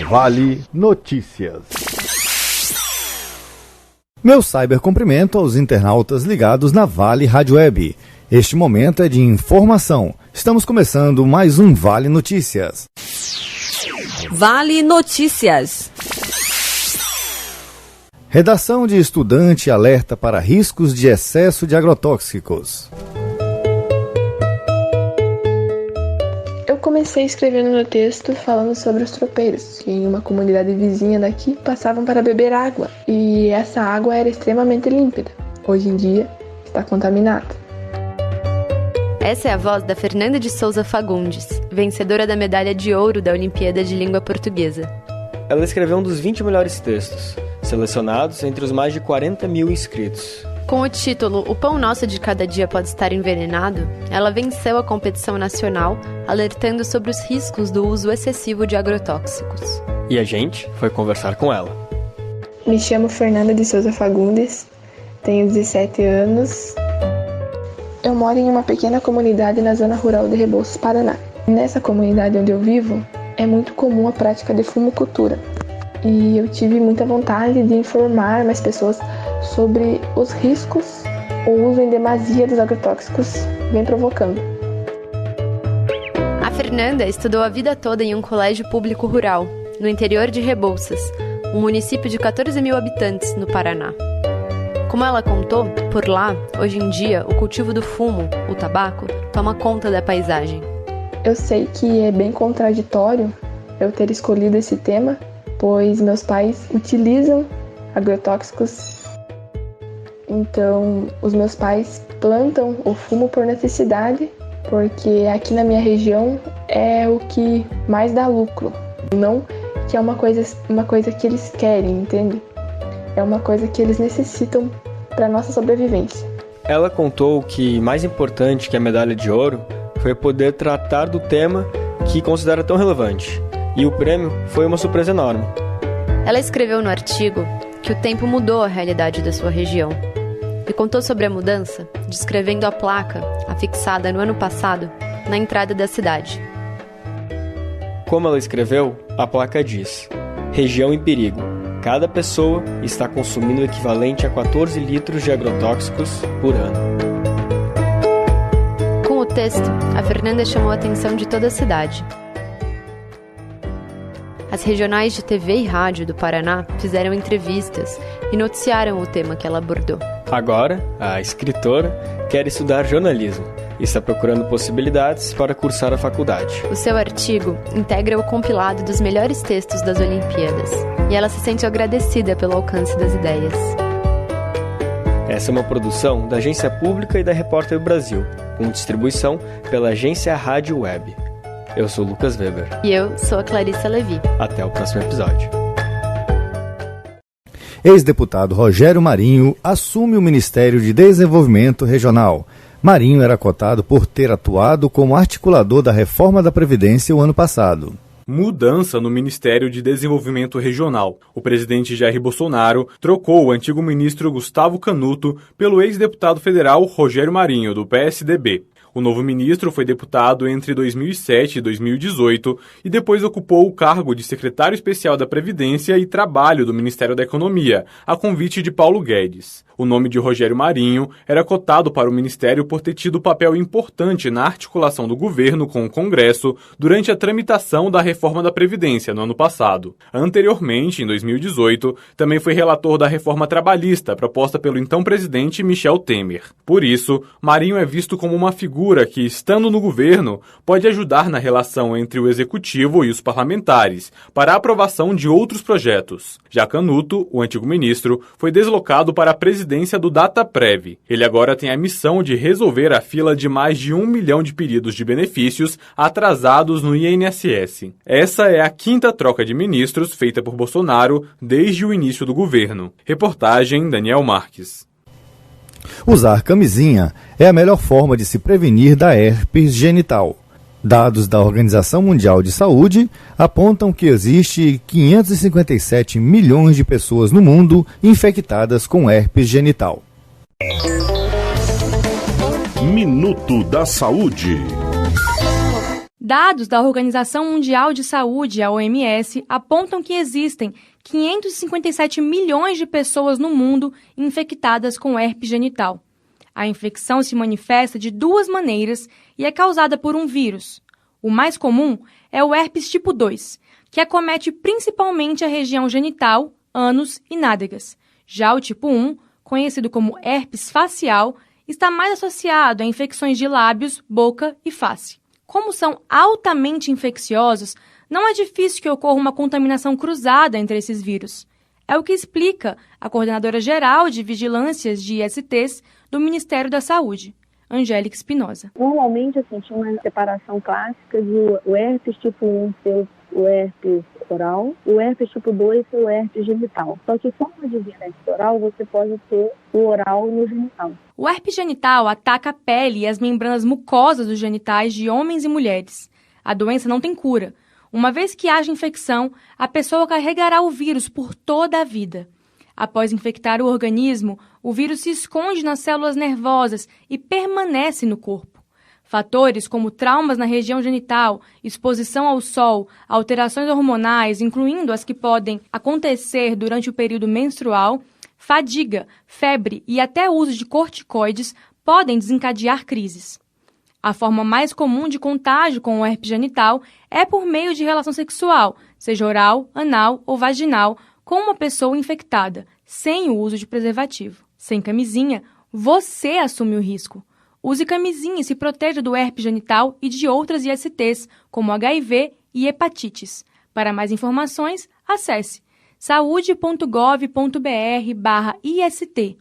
Vale Notícias. Meu cybercumprimento aos internautas ligados na Vale Rádio Web. Este momento é de informação. Estamos começando mais um Vale Notícias. Vale Notícias. Redação de estudante alerta para riscos de excesso de agrotóxicos. Eu comecei escrevendo meu texto falando sobre os tropeiros, que em uma comunidade vizinha daqui passavam para beber água, e essa água era extremamente límpida. Hoje em dia está contaminada. Essa é a voz da Fernanda de Souza Fagundes, vencedora da medalha de ouro da Olimpíada de Língua Portuguesa. Ela escreveu um dos 20 melhores textos, selecionados entre os mais de 40 mil inscritos. Com o título O Pão Nosso de Cada Dia Pode Estar Envenenado, ela venceu a competição nacional, alertando sobre os riscos do uso excessivo de agrotóxicos. E a gente foi conversar com ela. Me chamo Fernanda de Souza Fagundes, tenho 17 anos. Eu moro em uma pequena comunidade na zona rural de Rebouças, Paraná. Nessa comunidade onde eu vivo, é muito comum a prática de fumocultura. E eu tive muita vontade de informar mais pessoas sobre os riscos o uso em demasia dos agrotóxicos vem provocando. A Fernanda estudou a vida toda em um colégio público rural, no interior de Rebouças, um município de 14 mil habitantes, no Paraná. Como ela contou, por lá, hoje em dia, o cultivo do fumo, o tabaco, toma conta da paisagem. Eu sei que é bem contraditório eu ter escolhido esse tema, pois meus pais utilizam agrotóxicos. Então, os meus pais plantam o fumo por necessidade, porque aqui na minha região é o que mais dá lucro. Não que é uma coisa que eles querem, entende? É uma coisa que eles necessitam para nossa sobrevivência. Ela contou que mais importante que a medalha de ouro foi poder tratar do tema que considera tão relevante. E o prêmio foi uma surpresa enorme. Ela escreveu no artigo que o tempo mudou a realidade da sua região e contou sobre a mudança, descrevendo a placa afixada no ano passado na entrada da cidade. Como ela escreveu, a placa diz: região em perigo. Cada pessoa está consumindo o equivalente a 14 litros de agrotóxicos por ano. Com o texto, a Fernanda chamou a atenção de toda a cidade. As regionais de TV e rádio do Paraná fizeram entrevistas e noticiaram o tema que ela abordou. Agora, a escritora quer estudar jornalismo e está procurando possibilidades para cursar a faculdade. O seu artigo integra o compilado dos melhores textos das Olimpíadas e ela se sente agradecida pelo alcance das ideias. Essa é uma produção da Agência Pública e da Repórter Brasil, com distribuição pela Agência Rádio Web. Eu sou Lucas Weber. E eu sou a Clarissa Levi. Até o próximo episódio. Ex-deputado Rogério Marinho assume o Ministério de Desenvolvimento Regional. Marinho era cotado por ter atuado como articulador da reforma da Previdência o ano passado. Mudança no Ministério de Desenvolvimento Regional. O presidente Jair Bolsonaro trocou o antigo ministro Gustavo Canuto pelo ex-deputado federal Rogério Marinho, do PSDB. O novo ministro foi deputado entre 2007 e 2018 e depois ocupou o cargo de secretário especial da Previdência e Trabalho do Ministério da Economia, a convite de Paulo Guedes. O nome de Rogério Marinho era cotado para o ministério por ter tido papel importante na articulação do governo com o Congresso durante a tramitação da reforma da Previdência no ano passado. Anteriormente, em 2018, também foi relator da reforma trabalhista proposta pelo então presidente Michel Temer. Por isso, Marinho é visto como uma figura que, estando no governo, pode ajudar na relação entre o executivo e os parlamentares para a aprovação de outros projetos. Já Canuto, o antigo ministro, foi deslocado para a presidência do Dataprev. Ele agora tem a missão de resolver a fila de mais de 1 milhão de pedidos de benefícios atrasados no INSS. Essa é a 5ª troca de ministros feita por Bolsonaro desde o início do governo. Reportagem Daniel Marques. Usar camisinha é a melhor forma de se prevenir da herpes genital. Dados da Organização Mundial de Saúde apontam que existe 557 milhões de pessoas no mundo infectadas com herpes genital. Minuto da Saúde. Dados da Organização Mundial de Saúde, a OMS, apontam que existem 557 milhões de pessoas no mundo infectadas com herpes genital. A infecção se manifesta de duas maneiras e é causada por um vírus. O mais comum é o herpes tipo 2, que acomete principalmente a região genital, ânus e nádegas. Já o tipo 1, conhecido como herpes facial, está mais associado a infecções de lábios, boca e face. Como são altamente infecciosos, não é difícil que ocorra uma contaminação cruzada entre esses vírus. É o que explica a coordenadora geral de vigilâncias de ISTs do Ministério da Saúde, Angélica Espinosa. Normalmente, tinha uma separação clássica de o herpes tipo 1 ser o herpes oral, o herpes tipo 2 ser o herpes genital. Só que como advém herpes oral, você pode ter o oral no genital. O herpes genital ataca a pele e as membranas mucosas dos genitais de homens e mulheres. A doença não tem cura. Uma vez que haja infecção, a pessoa carregará o vírus por toda a vida. Após infectar o organismo, o vírus se esconde nas células nervosas e permanece no corpo. Fatores como traumas na região genital, exposição ao sol, alterações hormonais, incluindo as que podem acontecer durante o período menstrual, fadiga, febre e até uso de corticoides podem desencadear crises. A forma mais comum de contágio com o herpes genital é por meio de relação sexual, seja oral, anal ou vaginal, com uma pessoa infectada, sem o uso de preservativo. Sem camisinha, você assume o risco. Use camisinha e se proteja do herpes genital e de outras ISTs, como HIV e hepatites. Para mais informações, acesse saude.gov.br/IST.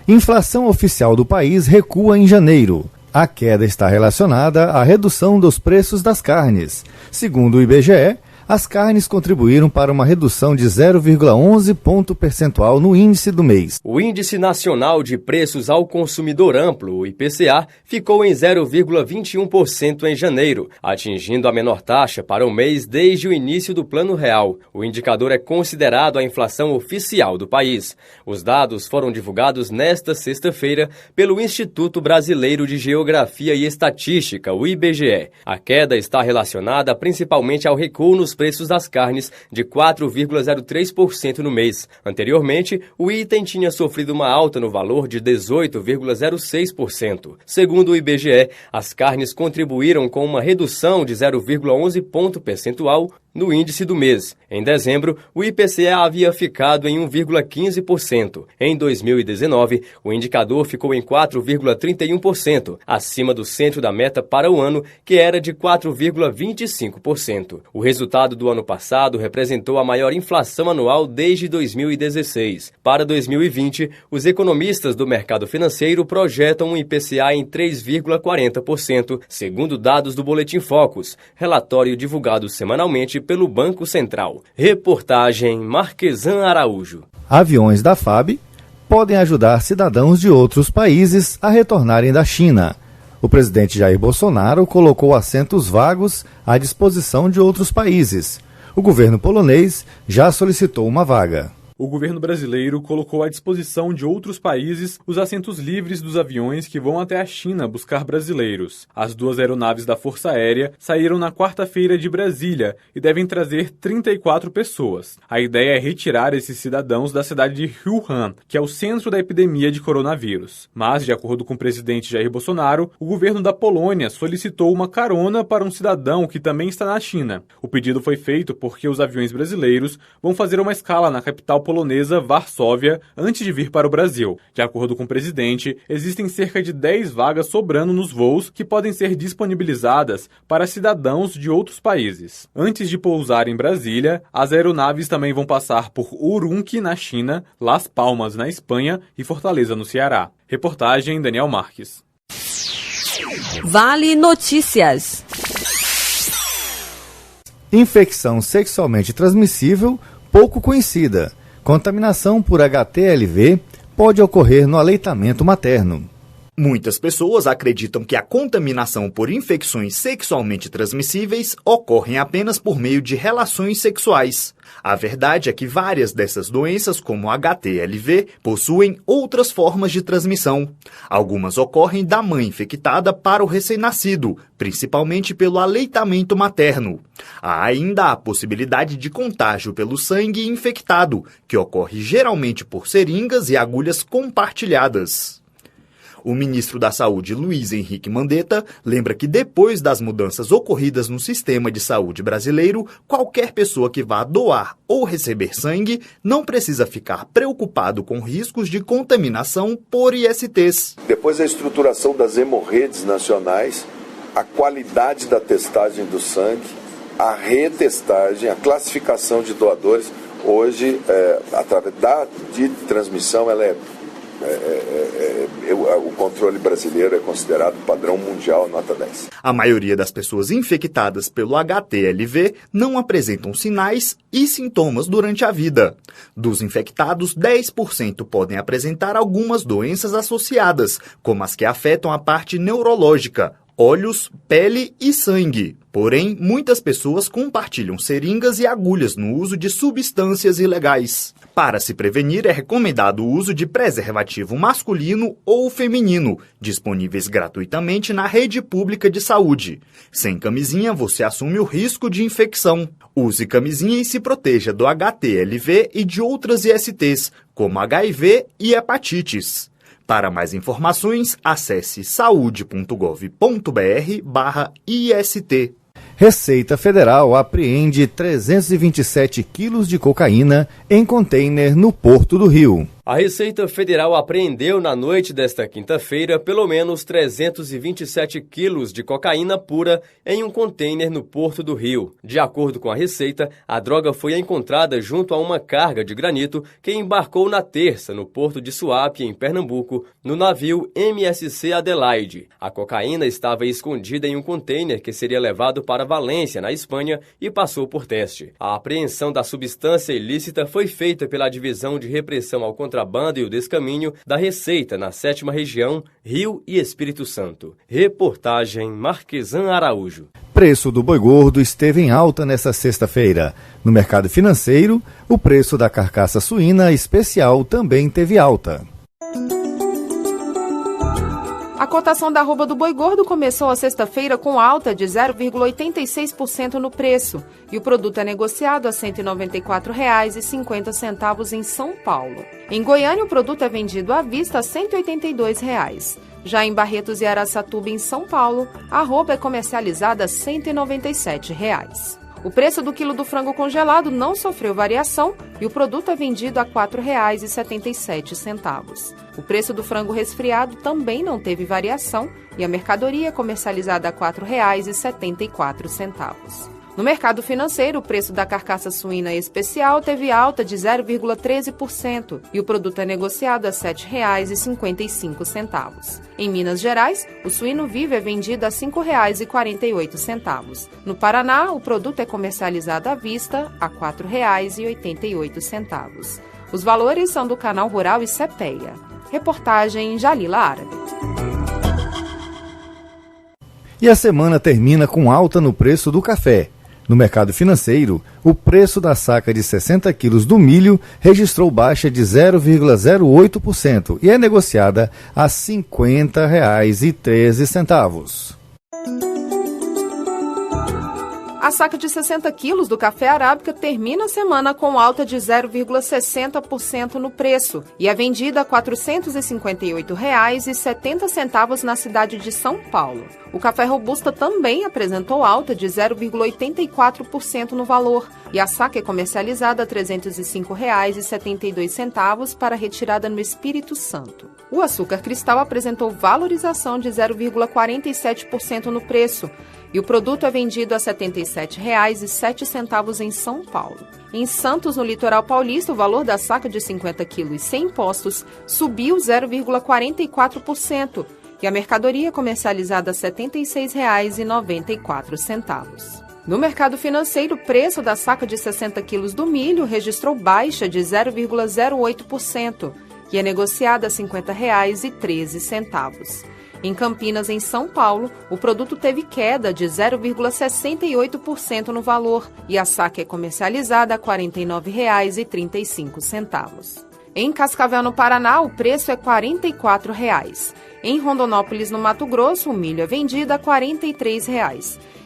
Inflação oficial do país recua em janeiro. A queda está relacionada à redução dos preços das carnes. Segundo o IBGE, as carnes contribuíram para uma redução de 0,11 ponto percentual no índice do mês. O Índice Nacional de Preços ao Consumidor Amplo, o IPCA, ficou em 0,21% em janeiro, atingindo a menor taxa para o mês desde o início do Plano Real. O indicador é considerado a inflação oficial do país. Os dados foram divulgados nesta sexta-feira pelo Instituto Brasileiro de Geografia e Estatística, o IBGE. A queda está relacionada principalmente ao recuo nos preços das carnes de 4,03% no mês. Anteriormente, o item tinha sofrido uma alta no valor de 18,06%. Segundo o IBGE, as carnes contribuíram com uma redução de 0,11 ponto percentual no índice do mês. Em dezembro, o IPCA havia ficado em 1,15%. Em 2019, o indicador ficou em 4,31%, acima do centro da meta para o ano, que era de 4,25%. O resultado do ano passado representou a maior inflação anual desde 2016. Para 2020, os economistas do mercado financeiro projetam um IPCA em 3,40%, segundo dados do Boletim Focus, relatório divulgado semanalmente pelo Banco Central. Reportagem Marquesan Araújo. Aviões da FAB podem ajudar cidadãos de outros países a retornarem da China. O presidente Jair Bolsonaro colocou assentos vagos à disposição de outros países. O governo polonês já solicitou uma vaga. O governo brasileiro colocou à disposição de outros países os assentos livres dos aviões que vão até a China buscar brasileiros. As duas aeronaves da Força Aérea saíram na quarta-feira de Brasília e devem trazer 34 pessoas. A ideia é retirar esses cidadãos da cidade de Wuhan, que é o centro da epidemia de coronavírus. Mas, de acordo com o presidente Jair Bolsonaro, o governo da Polônia solicitou uma carona para um cidadão que também está na China. O pedido foi feito porque os aviões brasileiros vão fazer uma escala na capital polonesa Varsóvia antes de vir para o Brasil. De acordo com o presidente, existem cerca de 10 vagas sobrando nos voos que podem ser disponibilizadas para cidadãos de outros países. Antes de pousar em Brasília, as aeronaves também vão passar por Urumqi, na China, Las Palmas, na Espanha e Fortaleza, no Ceará. Reportagem Daniel Marques. Vale Notícias. Infecção sexualmente transmissível pouco conhecida. Contaminação por HTLV pode ocorrer no aleitamento materno. Muitas pessoas acreditam que a contaminação por infecções sexualmente transmissíveis ocorre apenas por meio de relações sexuais. A verdade é que várias dessas doenças, como HTLV, possuem outras formas de transmissão. Algumas ocorrem da mãe infectada para o recém-nascido, principalmente pelo aleitamento materno. Há ainda a possibilidade de contágio pelo sangue infectado, que ocorre geralmente por seringas e agulhas compartilhadas. O ministro da Saúde, Luiz Henrique Mandetta, lembra que depois das mudanças ocorridas no sistema de saúde brasileiro, qualquer pessoa que vá doar ou receber sangue não precisa ficar preocupado com riscos de contaminação por ISTs. Depois da estruturação das hemorredes nacionais, a qualidade da testagem do sangue, a retestagem, a classificação de doadores, hoje, através de transmissão, ela o controle brasileiro é considerado padrão mundial nota 10. A maioria das pessoas infectadas pelo HTLV não apresentam sinais e sintomas durante a vida. Dos infectados, 10% podem apresentar algumas doenças associadas, como as que afetam a parte neurológica, olhos, pele e sangue. Porém, muitas pessoas compartilham seringas e agulhas no uso de substâncias ilegais. Para se prevenir, é recomendado o uso de preservativo masculino ou feminino, disponíveis gratuitamente na rede pública de saúde. Sem camisinha, você assume o risco de infecção. Use camisinha e se proteja do HTLV e de outras ISTs, como HIV e hepatites. Para mais informações, acesse saude.gov.br/IST. Receita Federal apreende 327 quilos de cocaína em container no Porto do Rio. A Receita Federal apreendeu na noite desta quinta-feira pelo menos 327 quilos de cocaína pura em um container no Porto do Rio. De acordo com a Receita, a droga foi encontrada junto a uma carga de granito que embarcou na terça no Porto de Suape, em Pernambuco, no navio MSC Adelaide. A cocaína estava escondida em um container que seria levado para Valência, na Espanha, e passou por teste. A apreensão da substância ilícita foi feita pela Divisão de Repressão ao Contrabando e o Descaminho da Receita na 7ª Região, Rio e Espírito Santo. Reportagem Marquesan Araújo. Preço do boi gordo esteve em alta nesta sexta-feira. No mercado financeiro, o preço da carcaça suína especial também teve alta. A cotação da arroba do boi gordo começou a sexta-feira com alta de 0,86% no preço e o produto é negociado a R$ 194,50 em São Paulo. Em Goiânia, o produto é vendido à vista a R$ 182. Já em Barretos e Araçatuba, em São Paulo, a arroba é comercializada a R$ 197. O preço do quilo do frango congelado não sofreu variação e o produto é vendido a R$ 4,77. O preço do frango resfriado também não teve variação e a mercadoria é comercializada a R$ 4,74. No mercado financeiro, o preço da carcaça suína especial teve alta de 0,13% e o produto é negociado a R$ 7,55. Em Minas Gerais, o suíno vivo é vendido a R$ 5,48. No Paraná, o produto é comercializado à vista a R$ 4,88. Os valores são do Canal Rural e CPEA. Reportagem Jalila Árabe. E a semana termina com alta no preço do café. No mercado financeiro, o preço da saca de 60 quilos do milho registrou baixa de 0,08% e é negociada a R$ 50,13. A saca de 60 quilos do café arábica termina a semana com alta de 0,60% no preço e é vendida a R$ 458,70 na cidade de São Paulo. O café robusta também apresentou alta de 0,84% no valor e a saca é comercializada a R$ 305,72 para retirada no Espírito Santo. O açúcar cristal apresentou valorização de 0,47% no preço e o produto é vendido a R$ 77,07 em São Paulo. Em Santos, no litoral paulista, o valor da saca de 50 quilos sem impostos subiu 0,44%. E a mercadoria comercializada a R$ 76,94. No mercado financeiro, o preço da saca de 60 quilos do milho registrou baixa de 0,08% que é negociada a R$ 50,13. Em Campinas, em São Paulo, o produto teve queda de 0,68% no valor e a saca é comercializada a R$ 49,35. Em Cascavel, no Paraná, o preço é R$ 44. Em Rondonópolis, no Mato Grosso, o milho é vendido a R$ 43.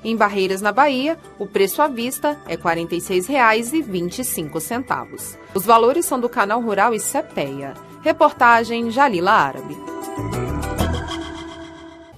Em Barreiras, na Bahia, o preço à vista é R$ 46,25. Os valores são do Canal Rural e CPEA. Reportagem Jalila Árabe.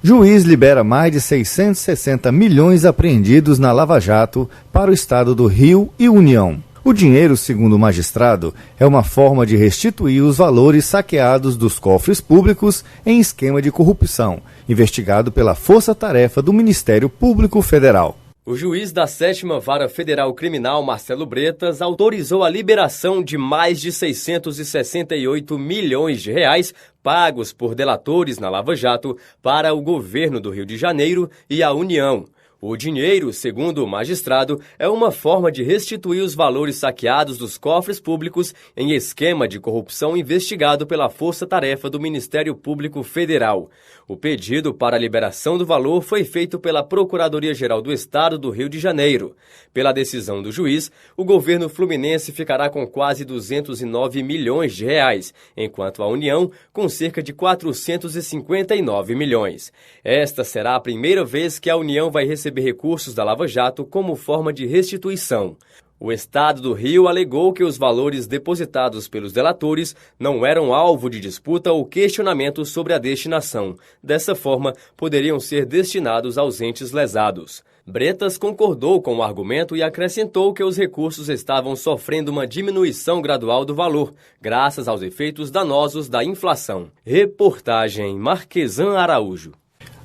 Juiz libera mais de 660 milhões apreendidos na Lava Jato para o estado do Rio e União. O dinheiro, segundo o magistrado, é uma forma de restituir os valores saqueados dos cofres públicos em esquema de corrupção, investigado pela Força Tarefa do Ministério Público Federal. O juiz da 7ª Vara Federal Criminal, Marcelo Bretas, autorizou a liberação de mais de 668 milhões de reais pagos por delatores na Lava Jato para o governo do Rio de Janeiro e a União. O dinheiro, segundo o magistrado, é uma forma de restituir os valores saqueados dos cofres públicos em esquema de corrupção investigado pela Força Tarefa do Ministério Público Federal. O pedido para a liberação do valor foi feito pela Procuradoria-Geral do Estado do Rio de Janeiro. Pela decisão do juiz, o governo fluminense ficará com quase 209 milhões de reais, enquanto a União com cerca de 459 milhões. Esta será a primeira vez que a União vai receber recursos da Lava Jato como forma de restituição. O Estado do Rio alegou que os valores depositados pelos delatores não eram alvo de disputa ou questionamento sobre a destinação. Dessa forma, poderiam ser destinados aos entes lesados. Bretas concordou com o argumento e acrescentou que os recursos estavam sofrendo uma diminuição gradual do valor, graças aos efeitos danosos da inflação. Reportagem Marquesan Araújo.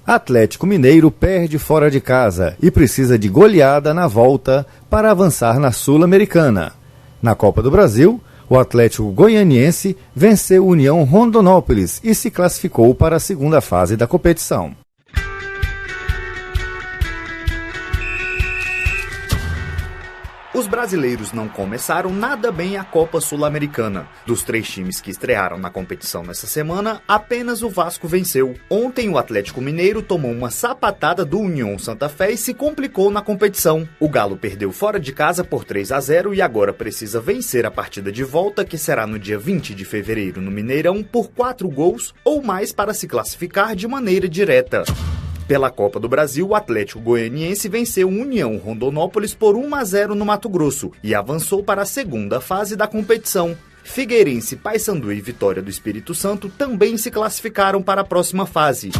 Atlético Mineiro perde fora de casa e precisa de goleada na volta para avançar na Sul-Americana. Na Copa do Brasil, o Atlético Goianiense venceu União Rondonópolis e se classificou para a segunda fase da competição. Os brasileiros não começaram nada bem a Copa Sul-Americana. Dos 3 times que estrearam na competição nessa semana, apenas o Vasco venceu. Ontem o Atlético Mineiro tomou uma sapatada do União Santa Fé e se complicou na competição. O Galo perdeu fora de casa por 3-0 e agora precisa vencer a partida de volta, que será no dia 20 de fevereiro no Mineirão, por 4 gols ou mais para se classificar de maneira direta. Pela Copa do Brasil, o Atlético Goianiense venceu o União Rondonópolis por 1-0 no Mato Grosso e avançou para a segunda fase da competição. Figueirense, Paysandu e Vitória do Espírito Santo também se classificaram para a próxima fase.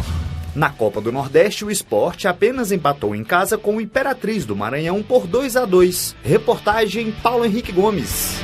Na Copa do Nordeste, o Sport apenas empatou em casa com o Imperatriz do Maranhão por 2-2. Reportagem Paulo Henrique Gomes.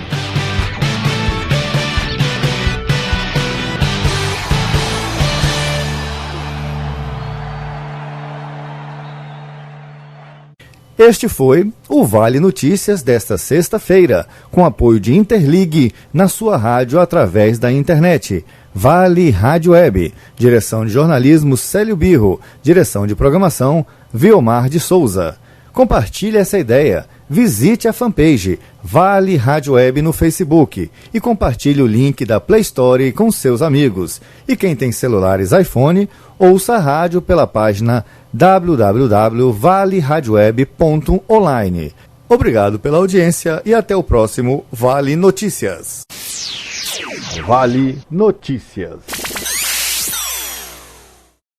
Este foi o Vale Notícias desta sexta-feira, com apoio de Interligue na sua rádio através da internet. Vale Rádio Web. Direção de jornalismo Célio Birro. Direção de programação Viomar de Souza. Compartilhe essa ideia. Visite a fanpage Vale Rádio Web no Facebook e compartilhe o link da Play Store com seus amigos. E quem tem celulares iPhone, ouça a rádio pela página www.valeradioweb.online. Obrigado pela audiência e até o próximo Vale Notícias. Vale Notícias.